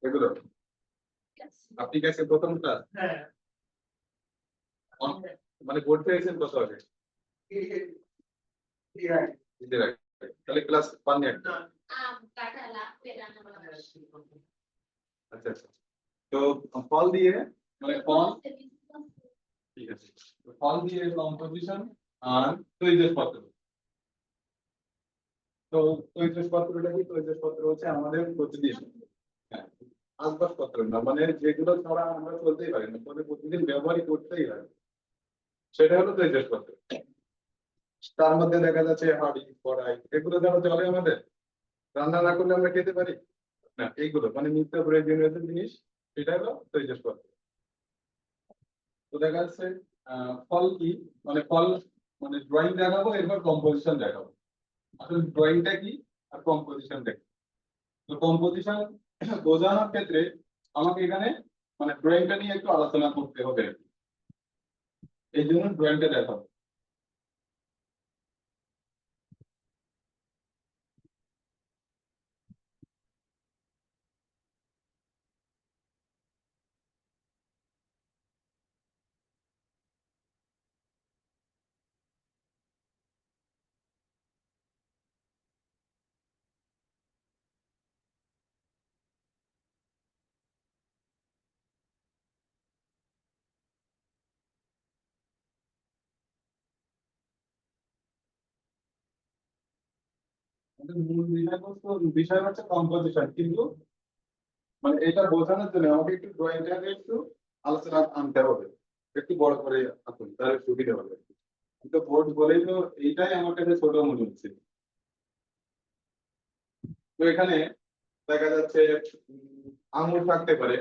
এগুলো আপনি গেছেন প্রথম ক্লাস? মানে বোর্ড পেয়েছেন কত আগে? ঈদের আগে। তাহলে ক্লাস পাননি একটা। আচ্ছা আচ্ছা। তো ফল দিয়ে মানে ফল, ঠিক আছে, ফল দিয়ে কম্পোজিশন আর তৈজসপত্র। তো তৈজসপত্রটা কি? তৈজসপত্র হচ্ছে আমাদের প্রতিদিন, হ্যাঁ, আসবাবপত্র না, মানে যেগুলো ছাড়া আমরা চলতেই পারি না, মানে প্রতিদিন ব্যবহারই করতেই হয়, সেটা হলো তৈজসপত্র। তার মধ্যে দেখা যাচ্ছে হাঁড়ি কড়াই, এগুলো যেন চলে আমাদের, রান্না না করলে আমরা খেতে পারি না, এইগুলো মানে নিত্য প্রয়োজনীয় জিনিস, সেটা হলো তৈজসপত্র। তো দেখা যাচ্ছে ফল কি, মানে ফল মানে ড্রয়িং দেখাবো, এরপর কম্পোজিশন দেখাবো। আসলে ড্রয়িংটা কি আর কম্পোজিশনটা কি? তো কম্পোজিশন বোঝানোর ক্ষেত্রে আমাকে এখানে মানে ড্রয়িংটা নিয়ে একটু আলোচনা করতে হবে, এই জন্য ড্রয়িংটা দেখাবো। আমাদের মূল বিষয়বস্তু, বিষয় হচ্ছে কম্পোজিশন, কিন্তু মানে এটা বোঝানোর জন্য আমাকে একটু ড্রয়িংটাকে একটু আলোচনা আনতে হবে, একটু বড় করে আসুন, তাহলে সুবিধা হবে। কিন্তু বোর্ড বলেই তো এইটাই আমার কাছে ছোট মনে হচ্ছে। তো এখানে দেখা যাচ্ছে আঙুর থাকতে পারে,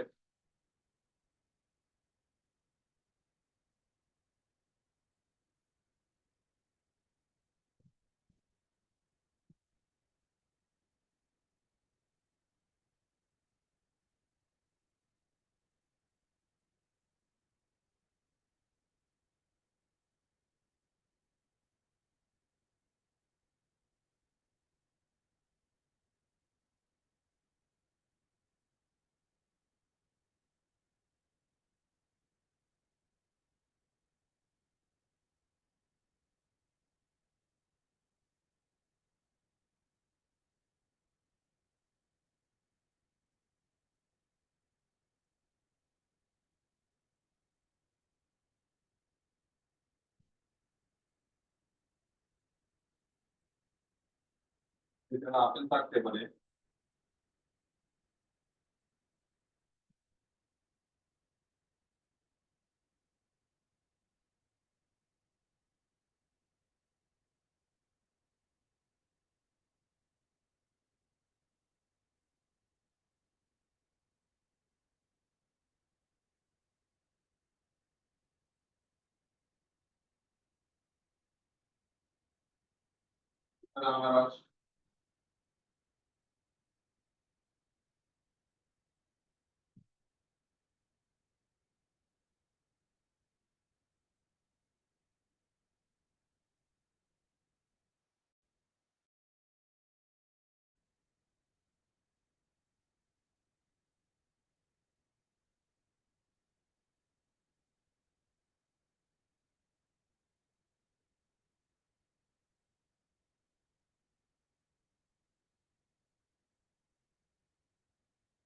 এখানে আপেল থাকতে পারে। আনারস,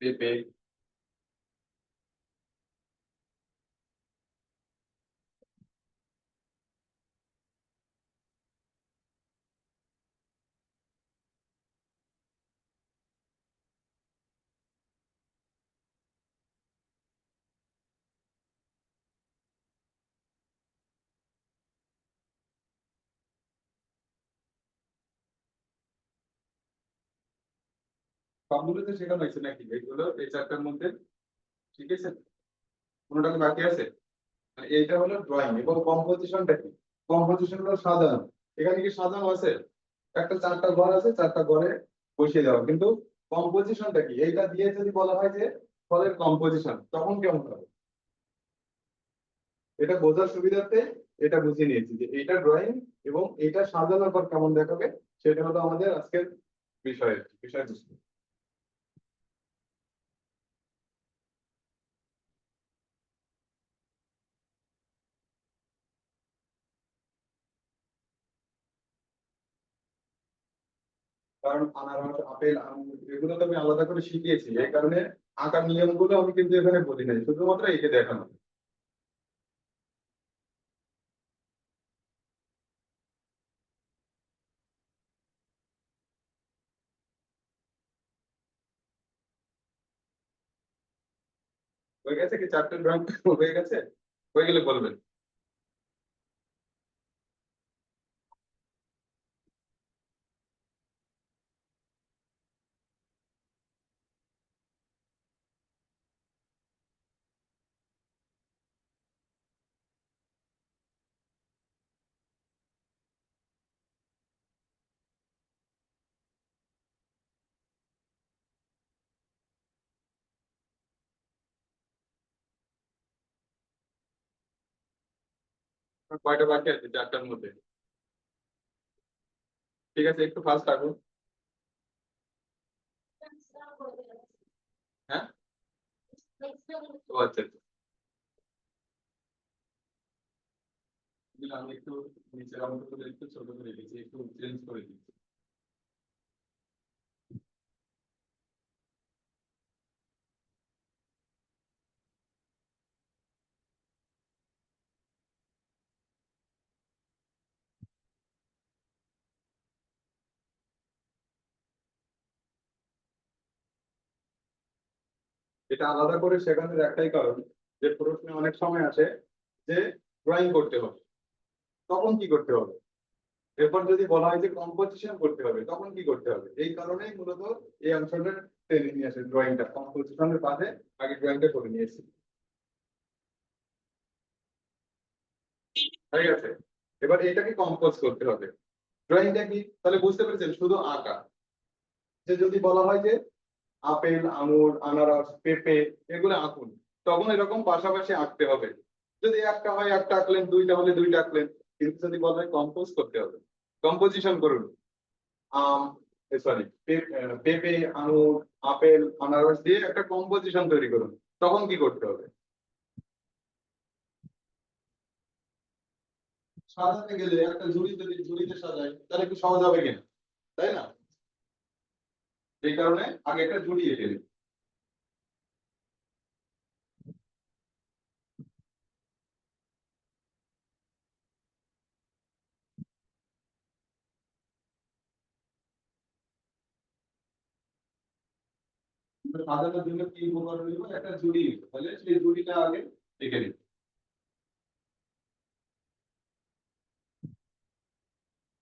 পেঁপে, সবগুলোতে শেখানো হয়েছে নাকি এইগুলো, এই চারটার মধ্যে? ঠিক আছে, কোনোটা কি বাকি আছে? মানে এইটা হলো ড্রয়িং, এবং কম্পোজিশনটা কি? কম্পোজিশন হলো সাজানো। এখানে কি সাজানো আছে? একটা চারটা ঘর আছে, চারটা ঘরে বসিয়ে দেওয়া, কিন্তু কম্পোজিশনটা কি? এইটা দিয়ে যদি বলা হয় যে ফলের কম্পোজিশন, তখন কেমন হবে? এটা বোঝার সুবিধার্থে এটা বুঝিয়ে নিয়েছি যে এইটা ড্রয়িং, এবং এইটা সাজানোর পর কেমন দেখাবে, সেটা হলো আমাদের আজকের বিষয়, বিষয়বস্তু। কারণ আনারস, আপেল, আঙুর এগুলো তো আমি আলাদা করে শিখিয়েছি, এই কারণে আঁকার নিয়মগুলো আমি কিন্তু এখানে বলি নাই, শুধুমাত্র এঁকে দেখানো। হয়ে গেছে কি, চারটে ড্রয়িং হয়ে গেছে? হয়ে গেলে বলবেন। কয়টা বাকি আছে চারটার মধ্যে? ঠিক আছে, একটু ফাস্ট থাকুন। হ্যাঁ, ও আচ্ছা আচ্ছা। আমি একটু নিচের অঙ্কগুলো একটু ছোট করে দিচ্ছি, একটু চেঞ্জ করে দিচ্ছি। এটা আলাদা করে শেখানোর একটাই কারণ, যে প্রশ্নে অনেক সময় আসে যে ড্রয়িং করতে হবে, তখন কি করতে হবে। এরপর যদি বলা হয় যে কম্পোজিশন করতে হবে, তখন কি করতে হবে, এই কারণেই মূলত এই অংশটা টেনে নিয়ে আসে, ড্রয়িংটা কম্পোজিশনের বাদে আগে ড্রয়িংটা করে নিয়েছি। ঠিক আছে, এবার এটাকে কম্পোজ করতে হবে। ড্রয়িংটা কি তাহলে বুঝতে পেরেছেন, শুধু আঁকা। যে যদি বলা হয় যে আপেল, আঙুর, আনারস, পেঁপে এগুলো আঁকুন, তখন এরকম পাশাপাশি আঁকতে হবে। যদি একটা হয় একটা আঁকলেন, দুইটা হলে দুইটা আঁকলেন। কিন্তু যদি বলা হয় কম্পোজ করতে হবে, কম্পোজিশন করুন, আম সরি পেঁপে, আঙুর, আপেল, আনারস দিয়ে একটা কম্পোজিশন তৈরি করুন, তখন কি করতে হবে। সাজাতে গেলে একটা ঝুড়ি যদি ঝুড়িতে সাজাই তাহলে একটু সহজ হবে কিনা, তাই না? এই কারণে আগে একটা ঝুড়ি এঁকে নিই। সাজানোর জন্য কি উপকরণ নিব, একটা ঝুড়ি নিব, তাহলে সেই ঝুড়িটা আগে এঁকে নিই।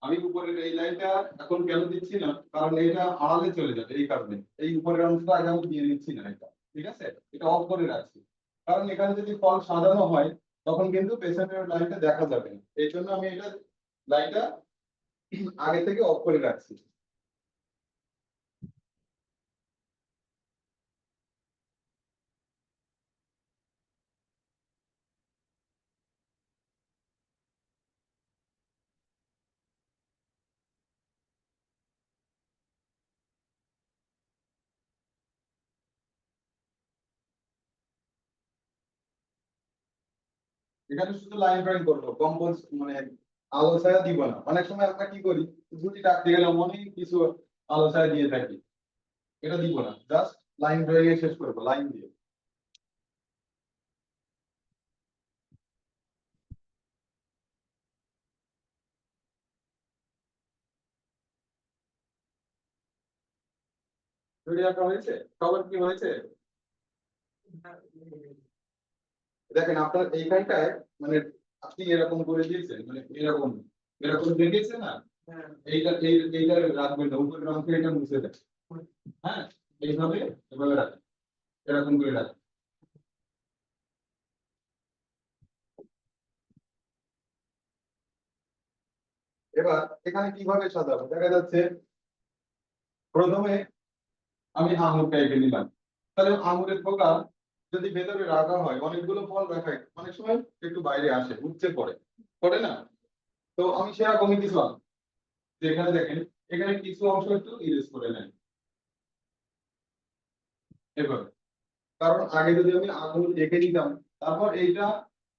আমি উপরের এই লাইনটা এখন কেন দিচ্ছি না, কারণ এটা আড়ালে চলে যাবে, এই কারণে এই উপরের অংশটা আগে আমি দিয়ে নিচ্ছি না এটা। ঠিক আছে, এটা অফ করে রাখছি, কারণ এখানে যদি ফল সাজানো হয় তখন কিন্তু পেছনের লাইনটা দেখা যাবে না, এই জন্য আমি এটা লাইনটা আগে থেকে অফ করে রাখছি। এখানে শুধু লাইন ড্রয়িং করবো, কম্পোজ মানে আলো ছায়া দিব না। অনেক সময় আমরা কি করি, ঝুঁটি টাকতে গেলে অনেক কিছু আলো ছায়া দিয়ে থাকি, এটা দিব না, জাস্ট লাইন ড্রয়িং এ শেষ করবো লাইন দিয়ে। ঝুড়ি আঁকা হয়েছে, সবার কি হয়েছে? দেখেন আপনার এইখানটায় মানে আপনি এরকম করে দিয়েছেন, মানে এরকম এরকম দেখেছে না, এইটা রাখবেন না, উপরের অংশে এটা মুছে দেন। হ্যাঁ, এইভাবে এভাবে রাখেন, এরকম করে রাখেন। এবার এখানে কিভাবে সাজাবো, দেখা যাচ্ছে প্রথমে আমি আঙুরটা এঁকে নিলাম, তাহলে আঙুরের থোকা যদি ভেতরে রাখা হয়, অনেকগুলো ফল রাখায় অনেক সময় একটু বাইরে আসে, উপচে পড়ে, পড়ে না? তো আমি সেরকমই কিছু আঁকবো, যেখানে দেখেন এখানে কিছু অংশ একটু ইরেজ করে নেন এভাবে। কারণ আগে যদি আমি আঙুল এঁকে নিতাম, তারপর এইটা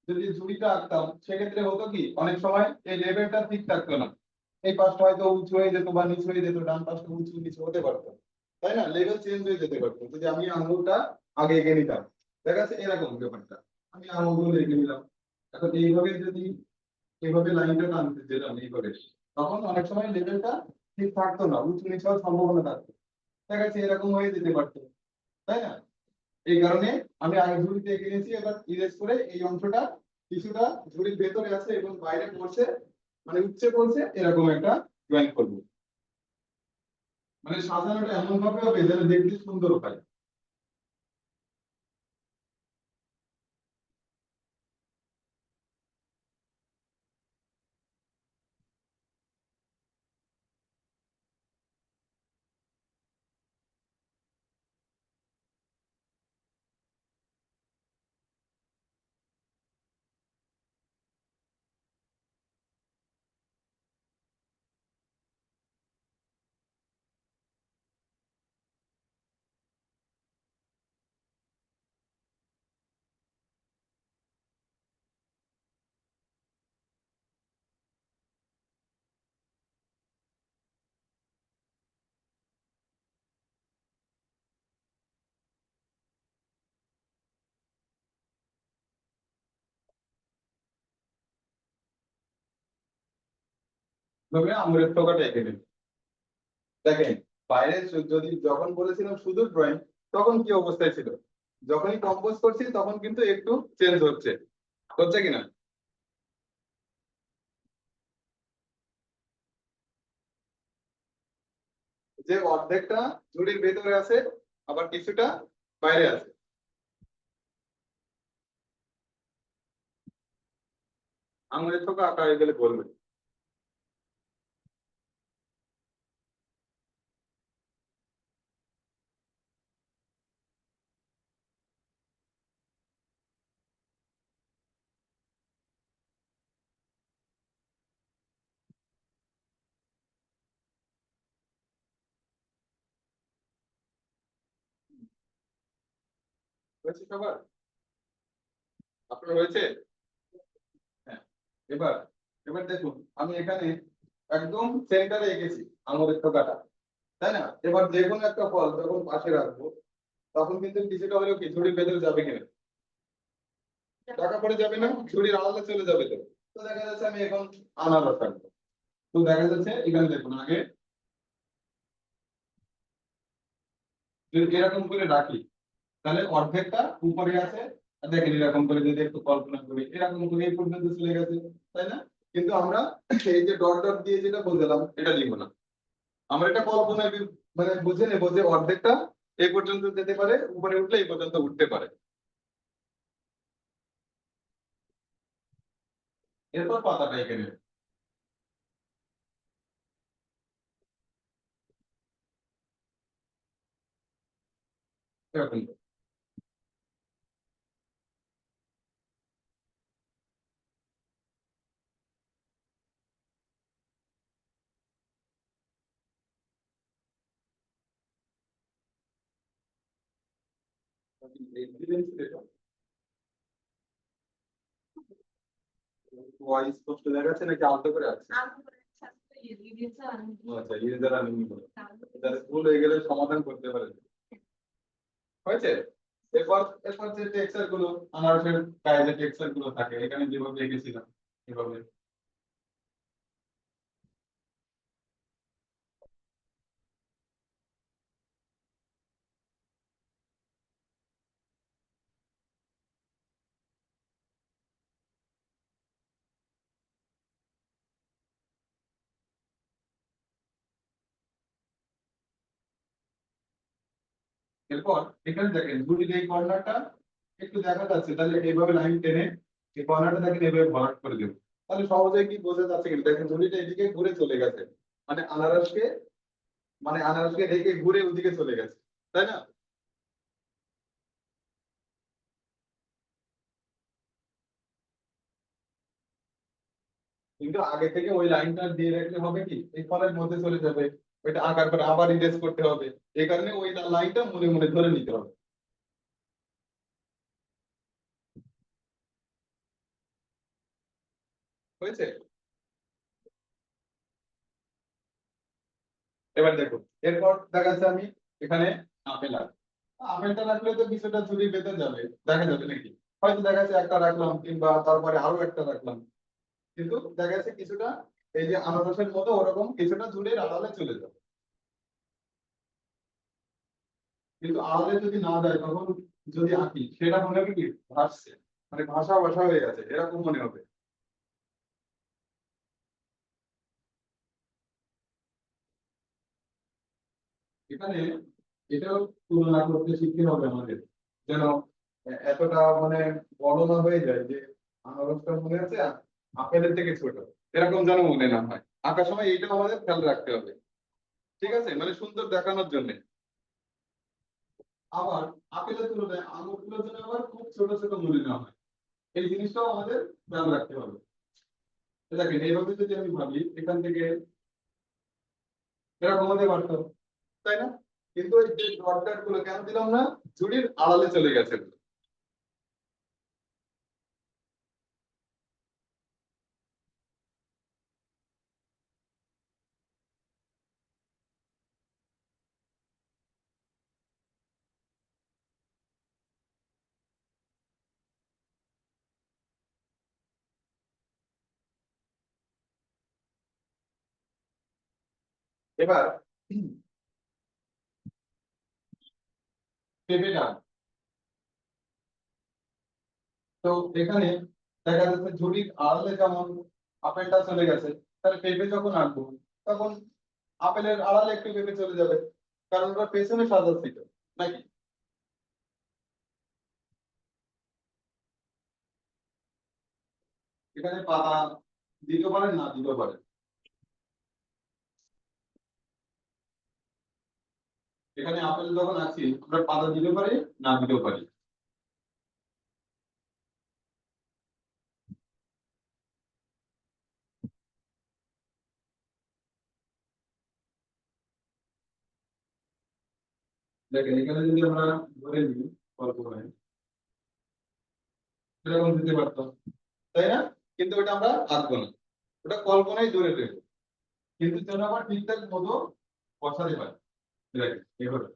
যদি ঝুড়িটা আঁকতাম, সেক্ষেত্রে হতো কি অনেক সময় এই লেভেলটা ঠিক থাকতো না, এই পাশটা হয়তো উঁচু হয়ে যেত বা নিচু হয়ে যেত, ডান পাশটা উঁচু নিচু হতে পারতো, তাই না? লেভেল চেঞ্জ হয়ে যেতে পারতো যদি আমি আঙুলটা আগে এগিয়ে নিতাম। দেখা যাচ্ছে এরকম ব্যাপারটা, আমি আঙুলগুলো এগিয়ে নিলাম। এখন এইভাবে যদি এইভাবে লাইনটা টানতে যেতাম এইভাবে, তখন অনেক সময় লেভেলটা ঠিক থাকতো না, উঁচু নিচু হওয়ার সম্ভাবনা থাকতো। দেখা যাচ্ছে এরকম হয়ে যেতে পারতো, তাই না? এই কারণে আমি আগে ঝুড়িতে এঁকে নিয়েছি, এবার ইরেজ করে এই অংশটা কিছুটা ঝুড়ির ভেতরে আছে এবং বাইরে পড়ছে, মানে উচ্চে পড়ছে, এরকম একটা ড্রয়িং করবো। মানে সাজানোটা এমন ভাবে হবে যেন দেখতে সুন্দর হয়। তবে আঙুলের টোকাটা এঁকে দিন। দেখেন, বাইরে যদি যখন বলেছিলাম শুধু ড্রয়িং, তখন কি অবস্থায় ছিল, যখনই কম্পোজ করছি তখন কিন্তু একটু চেঞ্জ হচ্ছে, হচ্ছে কিনা? যে অর্ধেকটা ঝুড়ির ভেতরে আছে, আবার কিছুটা বাইরে আছে। আঙুলের টোকা আঁকা হয়ে গেলে বলবে। হয়েছে সবার? আপনার হয়েছে? হ্যাঁ। এবার এবার দেখুন, আমি এখানে একদম সেন্টারে এঁকেছি আঙুলের টোকাটা, তাই না? এবার যে কোনো একটা ফল যখন পাশে রাখবো, তখন কিন্তু কিছুটা হলেও কি ঝুড়ির ভেতরে যাবে কিনা, টাকা পড়ে যাবে না, ঝুড়ির আড়ালে চলে যাবে তো। তো দেখা যাচ্ছে আমি এখন আনারস রাখবো। তো দেখা যাচ্ছে এখানে দেখুন, আগে যদি এরকম করে রাখি, তাহলে অর্ধেকটা উপরে আছে। আর দেখেন এরকম করে যদি একটু কল্পনা করি, এরকম করে এই পর্যন্ত চলে গেছে, তাই না? কিন্তু আমরা এই যে ডট ডট দিয়ে যেটা বোঝালাম এটা লিখবো না, আমরা এটা কল্পনায় মানে বুঝে নেবো যে অর্ধেকটা এই পর্যন্ত যেতে পারে, উপরে উঠলে এই পর্যন্ত উঠতে পারে। এরপর পাতাটা এখানে এরকম ভয়েস স্পষ্ট দেখা যাচ্ছে নাকি আলাদা করে আছে? ও আচ্ছা, ইরেজার আমি নিব, তাহলে ভুল হয়ে গেলে সমাধান করতে পারে। হয়েছে? এরপর এরপর যে টেক্সচার গুলো, আনারসের গায়ে যে টেক্সচার গুলো থাকে, এখানে যেভাবে এঁকেছিলাম এভাবে। এরপর এখানে দেখেন ঝুড়ির এই কর্নারটা একটু দেখা যাচ্ছে, তাহলে এইভাবে লাইন টেনে এই কর্নারটা দেখেন এইভাবে ভরাট করে দেবো। তাহলে সহজে কি বোঝা যাচ্ছে কিন্তু, দেখেন ঝুড়িটা এদিকে ঘুরে চলে গেছে, মানে আনারসকে, মানে আনারসকে রেখে ঘুরে ওদিকে চলে গেছে, তাই না? কিন্তু আগে থেকে ওই লাইনটা দিয়ে রাখলে হবে কি, এই ফলের মধ্যে চলে যাবে, ওইটা আঁকার পরে আবার ইরেজ করতে হবে। এই কারণে ওই লাইনটা মনে মনে ধরে নিতে হবে। হয়েছে? এবার দেখুন, এরপর দেখা যাচ্ছে আমি এখানে আপেল রাখবো। আপেলটা রাখলে তো কিছুটা ঝুড়ির ভেতর যাবে, দেখা যাবে নাকি? হয়তো দেখা যাচ্ছে একটা রাখলাম, কিংবা তারপরে আরো একটা রাখলাম, কিন্তু দেখা যাচ্ছে কিছুটা এই যে আনারসের মতো ওরকম কিছুটা ঝুড়ির আড়ালে চলে যাবে। কিন্তু আড়ালে যদি না যায়, তখন যদি আঁকি সেটা মনে হবে কি ভাসছে, মানে ভাষা ভাষা হয়ে গেছে এরকম মনে হবে। এখানে এটাও তুলনা করতে শিখতে হবে আমাদের, যেন এতটা মানে বড় না হয়ে যায় যে আনারসটা মনে হচ্ছে আপেলের থেকে ছোট, এরকম যেন মনে না হয়। আঁকার সময় এইটা আমাদের খেয়াল রাখতে হবে, ঠিক আছে, মানে সুন্দর দেখানোর জন্য। আবার আপেলের তুলনায় আঙুরগুলো যেন আবার খুব ছোট ছোট মনে না হয়, এই জিনিসটাও আমাদের খেয়াল রাখতে হবে। দেখেন এইভাবে যদি আমি ভাবি, এখান থেকে এরকম হতে পারতো, তাই না? কিন্তু ওই যে ডট ডট গুলো কেন দিলাম না, ঝুড়ির আড়ালে চলে গেছে। এবার পেঁপেটা, তো এখানে দেখা যাচ্ছে ঝুড়ির আড়ালে যেমন আপেলটা চলে গেছে, তাহলে পেঁপে যখন আঁকবো, তখন আপেলের আড়ালে একটু পেঁপে চলে যাবে, কারণ ওটা পেছনে সাজাচ্ছিল নাকি? এখানে পাতা দিতে পারেন, না দিতে পারেন। এখানে আপেল যখন আছি, আমরা পাতা দিতে পারি, না দিতেও পারি। দেখেন এখানে যদি আমরা ধরে নিই কল্পনায়, এরকম দিতে পারতাম, তাই না? কিন্তু ওটা আমরা আঁকবো না, ওটা কল্পনায় ধরে দেবো, কিন্তু যেন আবার ঠিকঠাক মতো বসাতে পারি। দেখেন এভাবে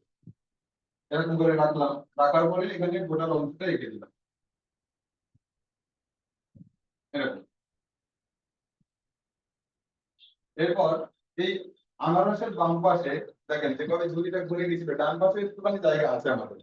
এরকম করে রাখলাম, রাখার পরে এখানে গোটা অংশটা এঁকে দিলাম এরকম। এরপর এই আনারসের বাম পাশে দেখেন যেভাবে ঝুড়িটা ঘুরে গেছিল, ডান পাশে একটুখানি জায়গা আছে আমাদের।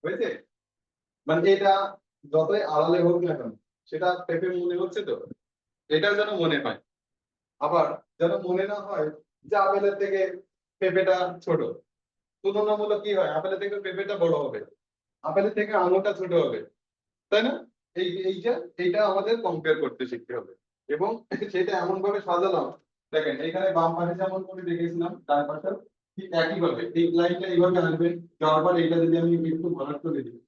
হয়েছে? মানে এটা যতই আড়ালে হোক না কেন, সেটা পেঁপে মনে হচ্ছে তো, এটা যেন মনে হয়। আবার যেন মনে না হয় যে আপেলের থেকে পেঁপেটা ছোট। তুলনামূলক কি হয়, আপেলের থেকে পেঁপেটা বড় হবে, আপেলের থেকে আঙুরটা ছোট হবে, তাই না? এইটা আমাদের কম্পেয়ার করতে শিখতে হবে। এবং সেটা এমন ভাবে সাজালাম, দেখেন এখানে বাম পাশে যেমন করে দেখেছিলাম, ডান পাশে ঠিক একই ভাবে এই লাইনটা এইভাবে আসবে, যাওয়ার পর এইটা যদি আমি একটু ভরাট করে দিই,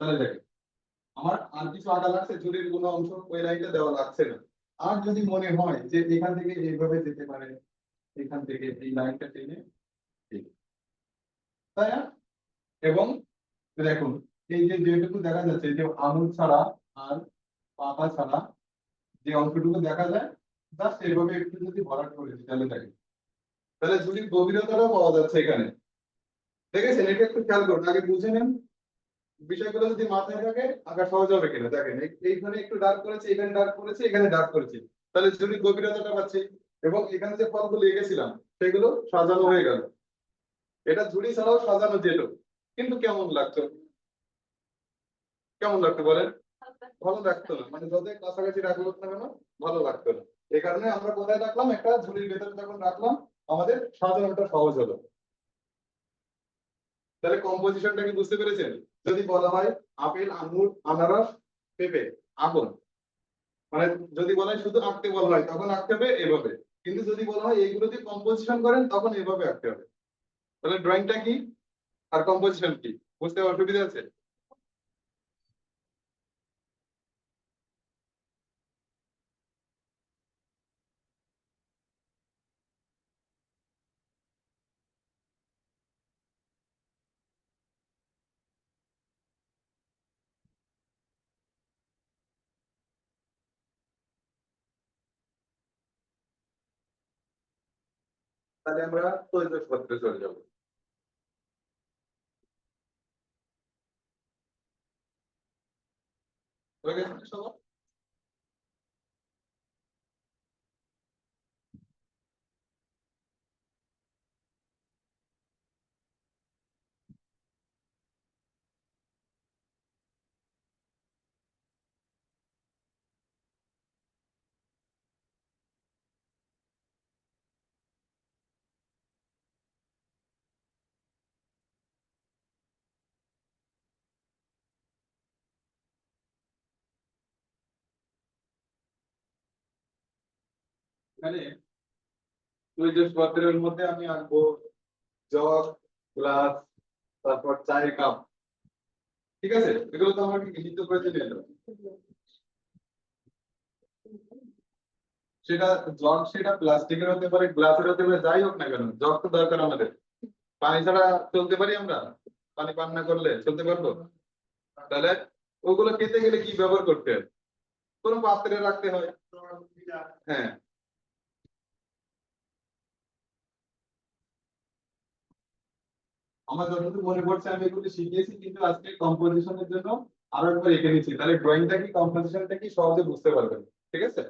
তাহলে দেখেন আমার আর কিছু আঁকা লাগছে, ঝুড়ির কোনো অংশ ওই লাইনটা দেওয়া লাগছে না। আর যদি মনে হয় যে এখান থেকে এইভাবে যেতে পারে, এখান থেকে এই লাইনটা টেনে এই, তাই না? এবং দেখুন এই যে যেটুকু দেখা যাচ্ছে, যে আঙুল ছাড়া আর পাতা ছাড়া যে অংশটুকু দেখা যায়, জাস্ট এইভাবে একটু যদি ভরাট করে দিই, তাহলে দেখেন, তাহলে ঝুড়ির গভীরতাটাও পাওয়া যাচ্ছে এখানে। দেখেছেন? এটা একটু খেয়াল করুন, আগে বুঝে নেন বিষয়গুলো, যদি মাথায় থাকে আঁকা সহজ হবে কিনা। দেখেন এইখানে একটু ডার্ক করেছে, এখানে ডার্ক করেছে, এখানে ডার্ক করেছে, তাহলে ঝুড়ির গভীরতাটা পাচ্ছি। এবং এখানে যে ফলগুলো এঁকেছিলাম সেগুলো সাজানো হয়ে গেল। এটা ঝুড়ি ছাড়াও সাজানো যেত, কিন্তু কেমন লাগতো? কেমন লাগতো বলেন? ভালো লাগতো না, মানে যতই কাছাকাছি রাখলো না কেন, ভালো লাগতো না। এই কারণে আমরা কোথায় রাখলাম, একটা ঝুড়ির ভেতরে যখন রাখলাম, আমাদের সাজানোটা সহজ হলো। তাহলে কম্পোজিশনটা কি বুঝতে পেরেছেন? যদি বলা হয় আপেল, আঙ্গুর, আনারস, পেঁপে, আগুন। মানে যদি বলা হয় শুধু আঁকতে বলা হয় তখন আঁকতে হবে এভাবে, কিন্তু যদি বলা হয় এইগুলো দিয়ে কম্পোজিশন করেন তখন এভাবে আঁকতে হবে। তাহলে ড্রয়িংটা কি আর কম্পোজিশন কি, বুঝতে অসুবিধা আছে? তাহলে আমরা তৈজসপত্রে চলে যাবো। হয়ে গেছে সবার? এখানে তৈজসপত্রের মধ্যে আমি আঁকবো জগ, গ্লাস, তারপর চায়ের কাপ। ঠিক আছে, এগুলো তো আমার নিত্য প্রয়োজনীয়। সেটা জগ, সেটা প্লাস্টিকের হতে পারে, গ্লাসের হতে পারে, যাই হোক না কেন, জগ তো দরকার আমাদের। পানি ছাড়া চলতে পারি আমরা? পানি পান না করলে চলতে পারবো? তাহলে ওগুলো খেতে গেলে কি ব্যবহার করতে হয়? কোনো পাত্রে রাখতে হয়। হ্যাঁ, আমার যতটুকু মনে পড়ছে আমি এগুলো শিখিয়েছি, কিন্তু আজকে কম্পোজিশনের জন্য আরো একবার এঁকে নিচ্ছি, তাহলে ড্রয়িংটা কি কম্পোজিশনটা কি সহজে বুঝতে পারবেন। ঠিক আছে।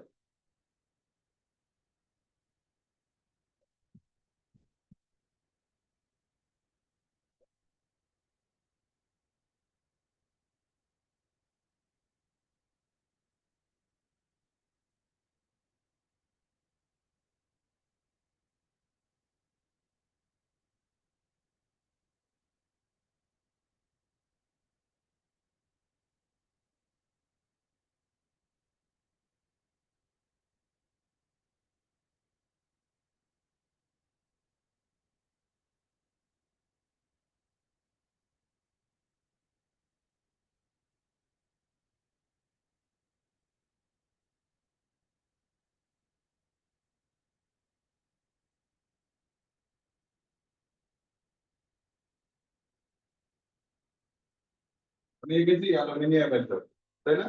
আমি এঁকেছি অ্যালুমিনিয়ামের জগ, তাই না?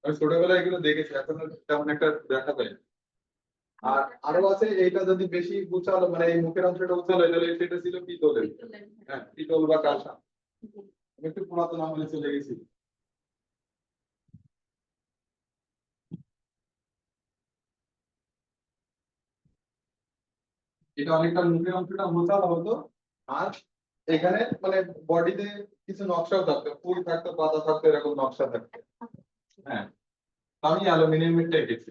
আমি ছোটবেলায় এগুলো দেখেছি, এখন আর তেমন একটা দেখা যায় না। আর আরো আছে, এইটা যদি বেশি উঁচালো, মানে এই মুখের অংশটা উঁচালো হয়, তাহলে সেটা ছিল পিতলের। হ্যাঁ, পিতল বা কাঁসা। আমি একটু পুরাতন আমলে চলে গেছি। এটা অনেকটা মুখের অংশটা মোচালো হতো। আর এখানে মানে বডিতে কিছু নকশাও থাকতো, ফুল থাকতো, পাতা থাকতো, এরকম নকশা থাকতো। হ্যাঁ, আমি অ্যালুমিনিয়ামেরটা এঁকেছি।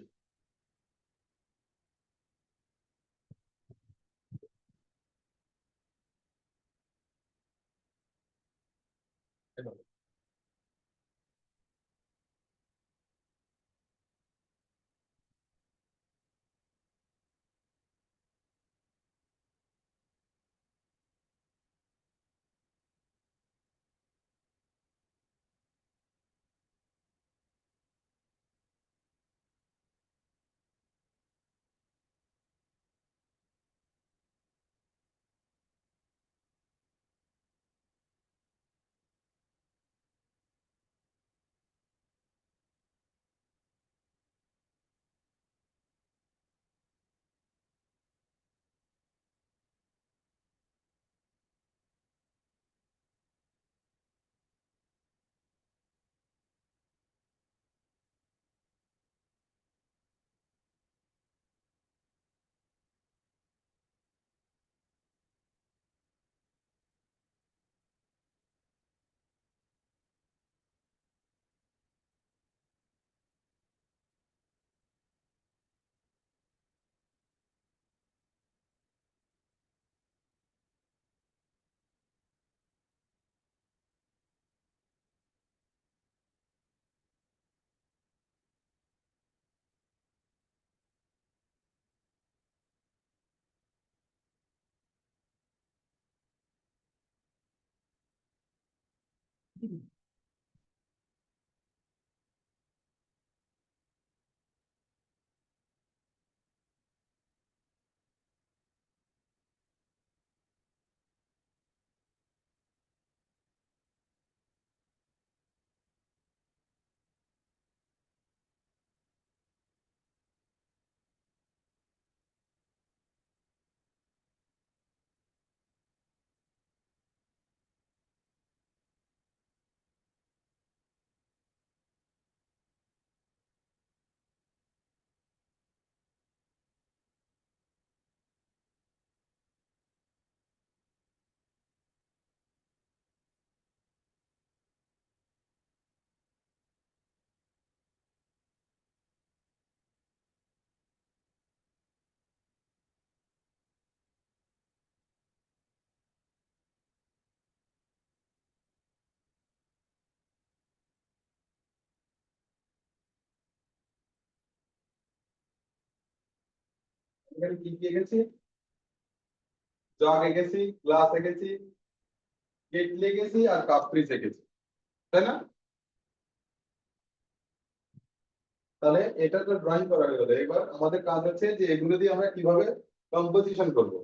এখানে কি কি এঁকেছি? জগ এঁকেছি, গ্লাস এঁকেছি, কেটলি এঁকেছি আর কাপ পিস এঁকেছি, তাই না? তাহলে এটা তো ড্রয়িং করা হয়ে গেল। এবার আমাদের কাজ হচ্ছে যে এগুলো দিয়ে আমরা কিভাবে কম্পোজিশন করব।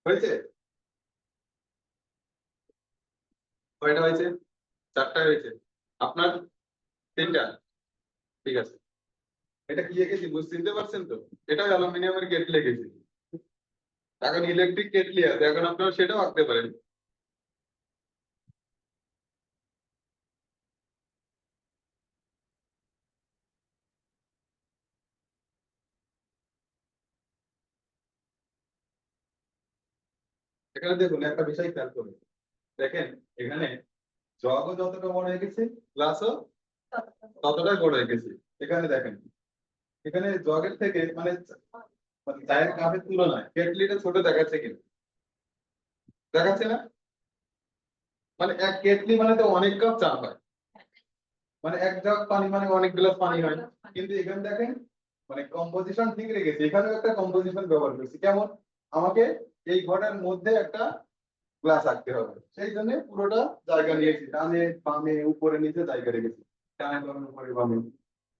হয়েছে? কয়টা হয়েছে? চারটা হয়েছে। আপনার? তিনটা। ঠিক আছে। এটা কি এঁকেছি চিনতে পারছেন তো? এটা অ্যালুমিনিয়ামের কেটলি এঁকেছি। এখন ইলেকট্রিক কেটলি আছে, এখন আপনারা সেটাও আঁকতে পারেন। এখানে দেখুন একটা বিষয় খেয়াল করুন। দেখেন, এখানে জগও যতটা বড় এঁকেছি, গ্লাসও ততটাই বড় এঁকেছি। এখানে দেখেন, এখানে জগের থেকে মানে মানে চায়ের কাপের তুলনায় কেটলিটা ছোট দেখাচ্ছে কিন্তু, দেখাচ্ছে না? মানে এক কেটলি মানে তো অনেক কাপ চা হয়, মানে এক জগ পানি মানে অনেক গ্লাস পানি হয়। কিন্তু এখানে দেখেন, মানে কম্পোজিশন ঠিক রেখেছি, এখানেও একটা কম্পোজিশন ব্যবহার করেছি। কেমন? আমাকে এই ঘরের মধ্যে একটা গ্লাস আঁকতে হবে, সেই জন্য পুরোটা জায়গা নিয়েছি, ডানে বামে উপরে নিচে জায়গা রেখেছি। ডানে বামে উপরে বামে,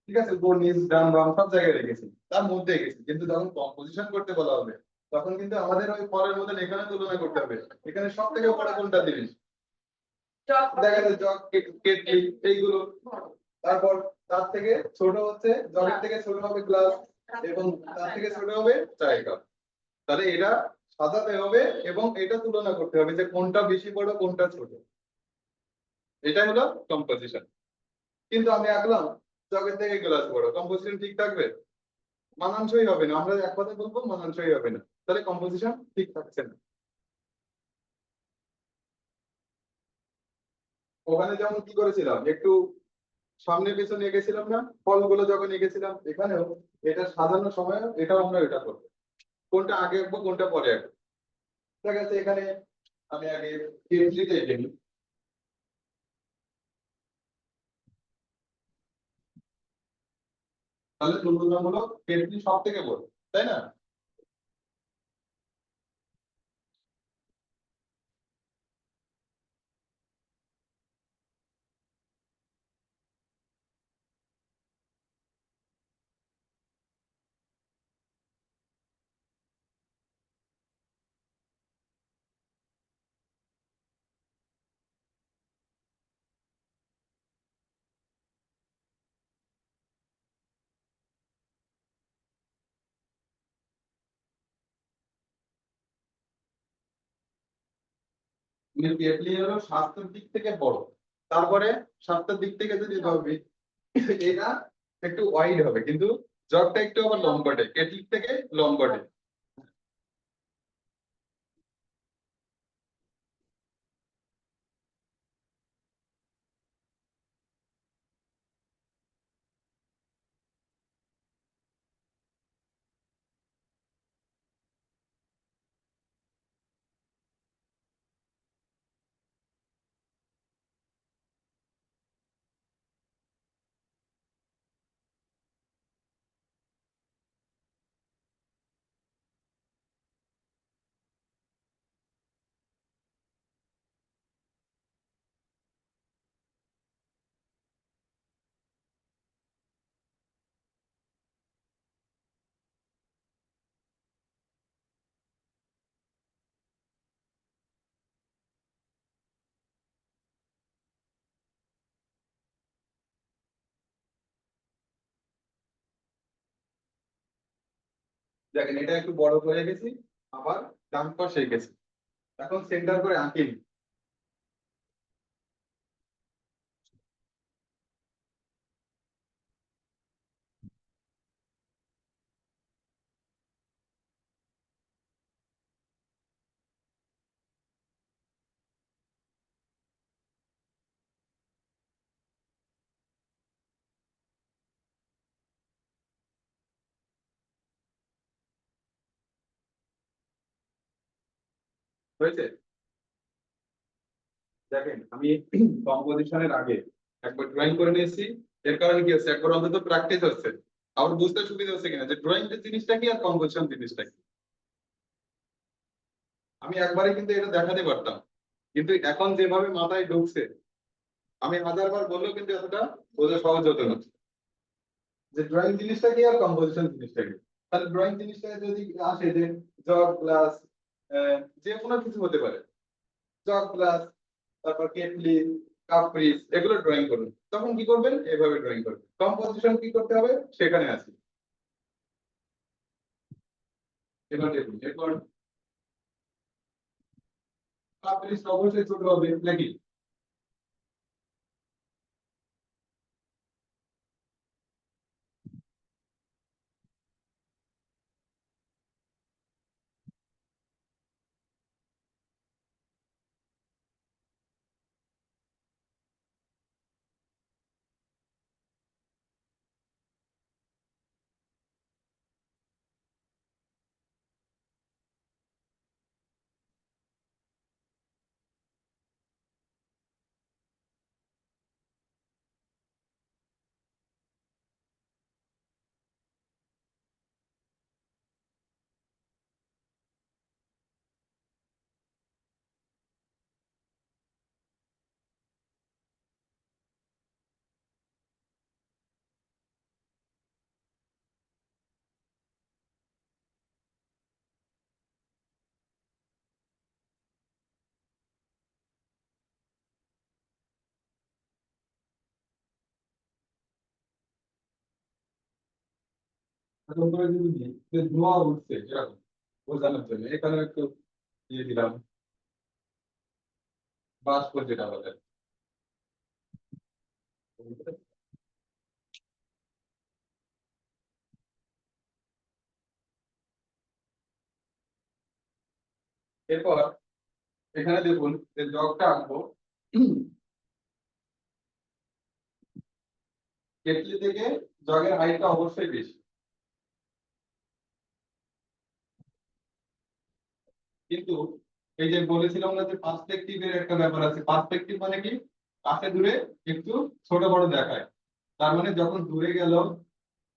ঠিক আছে, উপর নিচ ডান বাম সব জায়গায় রেখেছি, তার মধ্যে গেছি। কিন্তু যখন কম্পোজিশন করতে বলা হবে, তখন কিন্তু আমাদের ওই ফলের মধ্যে এখানে তুলনা করতে হবে। এখানে সব থেকে বড় কোনটা জিনিস? দেখা যায় জগ, কেটলি, এইগুলো। তারপর তার থেকে ছোট হচ্ছে, জগের থেকে ছোট হবে গ্লাস, এবং তার থেকে ছোট হবে চায়ের কাপ। তাহলে এটা সাজাতে হবে এবং এটা তুলনা করতে হবে যে কোনটা বেশি বড় কোনটা ছোট। এটাই হলো কম্পোজিশন। কিন্তু আমি আঁকলাম জগের থেকে গ্লাস বড়, কম্পোজিশন ঠিক থাকবে? মানানসই হবে না। আমরা এক কথা বলবো, মানানসই হবে না, তাহলে কম্পোজিশন ঠিক থাকছে না। ওখানে যেমন কি করেছিলাম, একটু সামনে পেছনে এঁকেছিলাম না ফলগুলো, যখন এঁকেছিলাম এখানেও এটা সাজানোর সময় এটাও আমরা এটা করবো, কোনটা আগে আঁকবো কোনটা পরে আঁকবো। ঠিক আছে, এখানে আমি আগে কেটলিতে এঁকে নিই। তাহলে তুলনামূলক কেটলি সব থেকে বড়, তাই না? কেটলি হলো স্বাস্থ্যের দিক থেকে বড়, তারপরে স্বাস্থ্যের দিক থেকে যদি ভাবি এটা একটু ওয়াইড হবে, কিন্তু জগটা একটু আবার লম্বাটে, কেটলি থেকে লম্বাটে। দেখেন এটা একটু বড় করে গেছি, আবার ডান পাশে গেছি, এখন সেন্টার করে আঁকি। হয়েছে? দেখেন আমি কম্পোজিশনের আগে একবার ড্রয়িং করে নিয়েছি, এর কারণে কি হচ্ছে, একবার অন্তত প্র্যাকটিস হচ্ছে, আবার বুঝতে সুবিধা হচ্ছে কিনা যে ড্রয়িং জিনিসটা কি আর কম্পোজিশন জিনিসটা কি। আমি একবারে কিন্তু এটা দেখাতে পারতাম, কিন্তু এখন যেভাবে মাথায় ঢুকছে, আমি হাজারবার বললেও কিন্তু এতটা বোঝা সহজ হতো না যে ড্রয়িং জিনিসটা কি আর কম্পোজিশন জিনিসটা কি। তাহলে ড্রয়িং জিনিসটা যদি আসে যে জগ গ্লাস, যে কোনো কিছু হতে পারে, জগ গ্লাস, তারপর কেটলি, কাপ পিস, এগুলো ড্রয়িং করুন, তখন কি করবেন, এভাবে ড্রয়িং করবেন। কম্পোজিশন কি করতে হবে সেখানে আসি। এবার দেখুন, এরপর কাপ পিস অবশ্যই ছোট হবে নাকি? এরকম করে যদি দিই, যে ধোঁয়া উঠছে এরকম বোঝানোর জন্য এখানে একটু দিয়ে দিলাম বাষ্প যেটা বলে। এরপর এখানে দেখুন যে জগটা আঁকবো, কেটলি থেকে জগের হাইটটা অবশ্যই বেশি, কিন্তু এই যে বলেছিলাম না যে পার্সপেক্টিভের একটা ব্যাপার আছে। পার্সপেক্টিভ মানে কি, কাছে দূরে একটু ছোট বড় দেখায়, তার মানে যখন দূরে গেল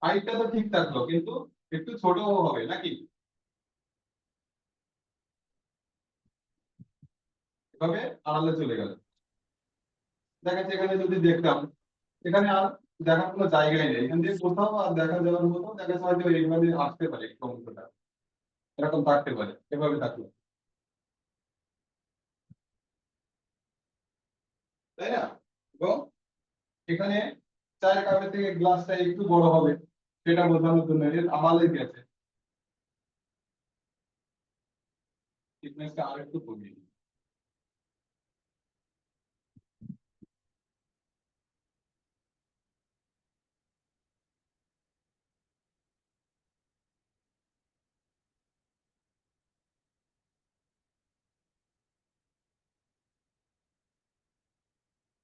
হাইটটা তো ঠিক থাকলো, কিন্তু একটু ছোট হবে নাকি, এভাবে আড়ালে চলে গেল। দেখাচ্ছে এখানে যদি দেখতাম, এখানে আর দেখার কোনো জায়গায় নেই, এখান থেকে কোথাও আর দেখা যাওয়ার মতো, দেখা যায় হয়তো এইভাবে আসতে পারে একটু অংশটা, এরকম থাকতে পারে, এভাবে থাকলো, তাই না? এবং এখানে চায়ের কাপের থেকে গ্লাসটা একটু বড় হবে, সেটা বোঝানোর জন্য এর আড়ালে গেছে, থিকনেসটা আর একটু কমিয়ে দিই।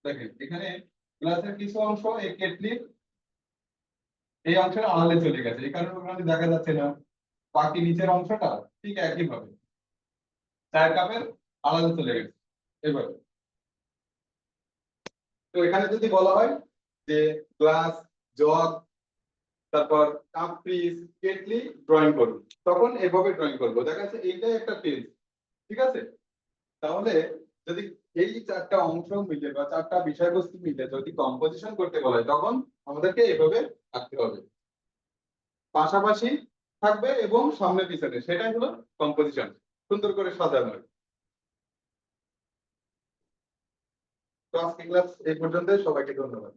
দেখেন এখানে গ্লাসের কিছু অংশ এই কেটলির এই অংশের আড়ালে চলে গেছে, এই কারণে ওখানে দেখা যাচ্ছে না। বাকি নিচের অংশটা ঠিক একই ভাবে চায়ের কাপের আড়ালে চলে গেছে এভাবে। তো এখানে যদি বলা হয় যে গ্লাস, জগ, তারপর কাপ, পিস, কেটলি ড্রয়িং করুন, তখন এভাবে ড্রয়িং করবো। দেখা যাচ্ছে এইটাই একটা পেজ, ঠিক আছে। তাহলে যদি এই চারটা অংশ মিলে বা চারটা বিষয়বস্তু মিলে যদি কম্পোজিশন করতে বলা হয়, তখন আমাদেরকে এভাবে আঁকতে হবে, পাশাপাশি থাকবে এবং সামনে পিছনে, সেটাই হলো কম্পোজিশন, সুন্দর করে সাজানো। তো আজকে ক্লাস এই পর্যন্ত, সবাইকে ধন্যবাদ।